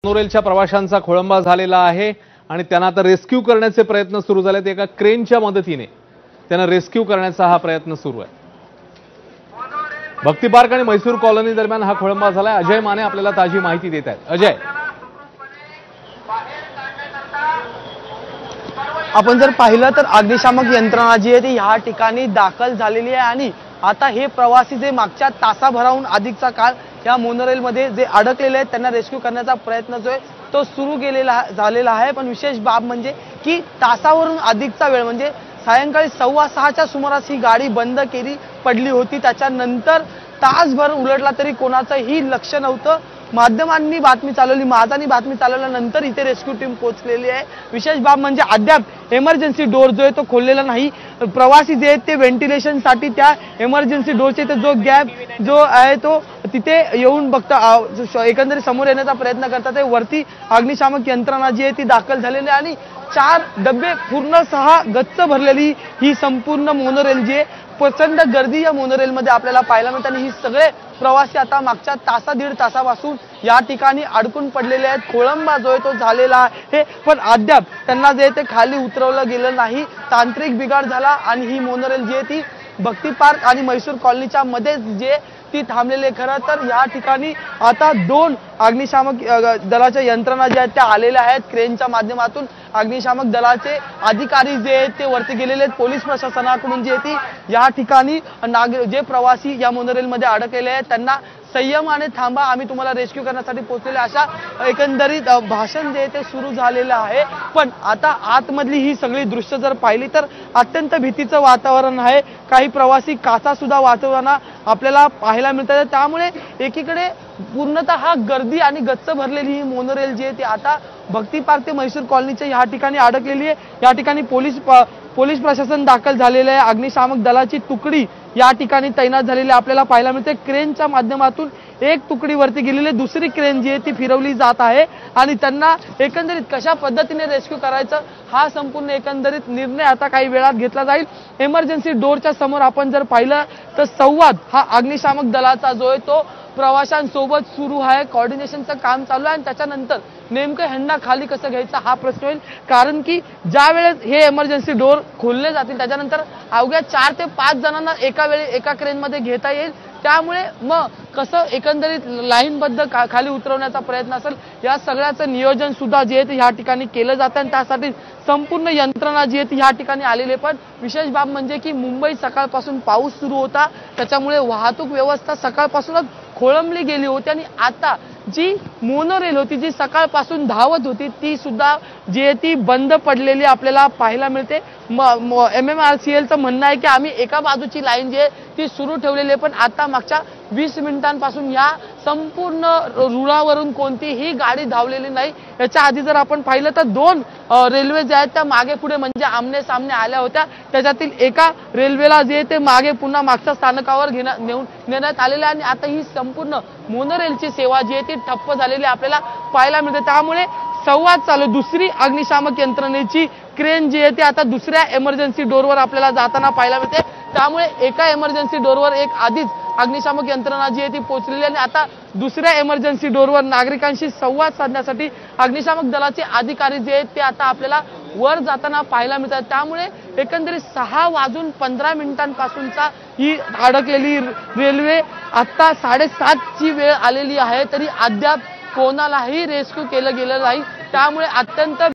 मोनोरेलच्या प्रवाशांचा खोळंबा झालेला आहे आणि त्यांना आता रेस्क्यू करण्याचे प्रयत्न सुरू झालेत। एका क्रेनच्या मदतीने त्यांना रेस्क्यू करण्याचा हा प्रयत्न सुरू आहे। भक्ती पार्क आणि मैसूर कॉलनी दरम्यान हा खोळंबा झालाय। अजय माने आपल्याला ताजी माहिती देत आहेत। अजय, आपण जर पाहिलं तर अग्निशामक यंत्रणा जी आहे ती ह्या ठिकाणी दाखल झालेली आहे आणि आता हे प्रवासी जे मागच्या तासाभराहून अधिकचा काळ या मोनोरेलमध्ये जे अडकलेले आहेत त्यांना रेस्क्यू करण्याचा प्रयत्न जो आहे तो सुरू झालेला आहे। पण विशेष बाब म्हणजे की तासावरून अधिकचा वेळ म्हणजे सायंकाळी 6:15च्या सुमारास ही गाडी बंद केली पडली होती। त्याच्यानंतर तासभर उलटला तरी कोणाचंही लक्ष नव्हतं। माध्यमांनी बातमी चालवली, माझानी बातमी चालवल्यानंतर इथे रेस्क्यू टीम पोहोचलेली आहे। विशेष बाब म्हणजे अद्याप इमर्जन्सी डोर जो आहे तो खोललेला नाही। प्रवासी जे आहेत ते व्हेंटिलेशनसाठी त्या इमर्जन्सी डोरचे ते जो गॅप जो आहे तो तिथे येऊन बघता एकंदरीत समोर येण्याचा प्रयत्न करतात। वरती अग्निशामक यंत्रणा जी आहे ती दाखल झालेली आहे आणि 4 डबे पूर्ण 6 गच्च भरलेली ही संपूर्ण मोनोरेल जी आहे। प्रचंड गर्दी या मोनोरेलमध्ये आपल्याला पाहायला मिळते आणि ही सगळे प्रवासी आता मागच्या दीड तासापासून या ठिकाणी अडकून पडलेले आहेत। खोळंबा जो आहे तो झालेला आहे, पण अद्याप त्यांना जे ते खाली उतरवलं गेलं नाही। तांत्रिक बिघाड झाला आणि ही मोनोरेल जी आहे ती भक्ती पार्क आणि मैसूर कॉलनीच्या मध्ये जे ती थांबलेले। खरं तर या ठिकाणी आता 2 अग्निशामक दलाच्या यंत्रणा ज्या आहेत त्या आलेल्या आहेत। क्रेनच्या माध्यमातून अग्निशामक दलाचे अधिकारी जे आहेत ते वरती गेलेले आहेत। पोलीस प्रशासनाकडून जे ती या ठिकाणी जे प्रवासी या मोनोरेलमध्ये अडकलेले आहेत त्यांना संयमाने थांबा, आम्ही तुम्हाला रेस्क्यू करण्यासाठी पोहोचलेले अशा एकंदरीत भाषण जे ते सुरू झालेलं आहे। पण आता आतमधली ही सगळी दृश्य जर पाहिली तर अत्यंत भीतीचं वातावरण आहे। काही प्रवासी काचा सुद्धा वाचवताना आपल्याला पाहायला मिळतात। त्यामुळे एकीकडे पूर्णतः गर्दी आणि गच्च भरलेली ही मोनोरेल जी आहे ती आता भक्ती पार्क ते मैसूर कॉलनीच्या या ठिकाणी अडकलेली आहे। या ठिकाणी पोलीस प्रशासन दाखल झालेलं आहे। अग्निशामक दलाची तुकडी या ठिकाणी तैनात झालेली आपल्याला पाहायला मिळते। क्रेनच्या माध्यमातून एक तुकडी वरती गेलेली, दुसरी क्रेन जी आहे ती फिरवली जात आहे आणि त्यांना एकंदरीत कशा पद्धतीने रेस्क्यू करायचं हा संपूर्ण एकंदरीत निर्णय आता काही वेळात घेतला जाईल। इमर्जन्सी डोरच्या समोर आपण जर पाहिलं तर संवाद हा अग्निशामक दलाचा जो आहे तो प्रवाशांसोबत सुरू आहे। कोऑर्डिनेशनचं काम चालू आहे आणि त्याच्यानंतर नेमकं ह्यांना खाली कसं घ्यायचं हा प्रश्न होईल। कारण की ज्या वेळेस हे इमर्जन्सी डोर खोलले जातील त्याच्यानंतर अवघ्या 4 ते 5 जणांना एका वेळी एका क्रेनमध्ये घेता येईल। त्यामुळे मग कसं एकंदरीत लाईनबद्ध खाली उतरवण्याचा प्रयत्न असेल या सगळ्याचं नियोजन सुद्धा जे आहे ते ह्या ठिकाणी केलं जातं आणि त्यासाठी संपूर्ण यंत्रणा जी आहे ती ह्या ठिकाणी आलेली। पण विशेष बाब म्हणजे की मुंबई सकाळपासून पाऊस सुरू होता, त्याच्यामुळे वाहतूक व्यवस्था सकाळपासूनच खोळंबली गेली होती आणि आता जी मोनोरेल होती जी सकाळपासून धावत होती ती सुद्धा जी आहे ती बंद पडलेली आपल्याला पाहायला मिळते। MMRCLचं म्हणणं आहे की आम्ही एका बाजूची लाईन जी आहे ती सुरू ठेवलेली आहे, पण आता मागच्या 20 मिनिटांपासून या संपूर्ण रुळावरून कोणतीही गाडी धावलेली नाही। याच्या आधी जर आपण पाहिलं तर 2 रेल्वे ज्या आहेत त्या मागे पुढे म्हणजे आमने सामने आल्या होत्या। त्याच्यातील एका रेल्वेला जे ते मागे पुन्हा मागच्या स्थानकावर नेण्यात आलेले आणि आता ही संपूर्ण मोनोरेलची सेवा जी आहे ती ठप्प झालेली आपल्याला पाहायला मिळते। त्यामुळे संवाद चालू, दुसरी अग्निशामक यंत्रणेची क्रेन जी आहे ती आता दुसऱ्या इमर्जन्सी डोरवर आपल्याला जाताना पाहायला मिळते। त्यामुळे एका इमर्जन्सी डोरवर एक आधीच अग्निशामक यंत्रणा जी आहे ती पोहोचलेली आणि आता दुसऱ्या इमर्जन्सी डोरवर नागरिकांशी संवाद साधण्यासाठी अग्निशामक दलाचे अधिकारी जे आहेत ते आता आपल्याला वर जाताना पाहायला मिळतात। त्यामुळे एकंदरीत 6:15 ही अडकलेली रेल्वे आता 7:30ची वेळ आलेली आहे तरी अद्याप कोणालाही रेस्क्यू केलं गेलं नाही। त्यामुळे अत्यंत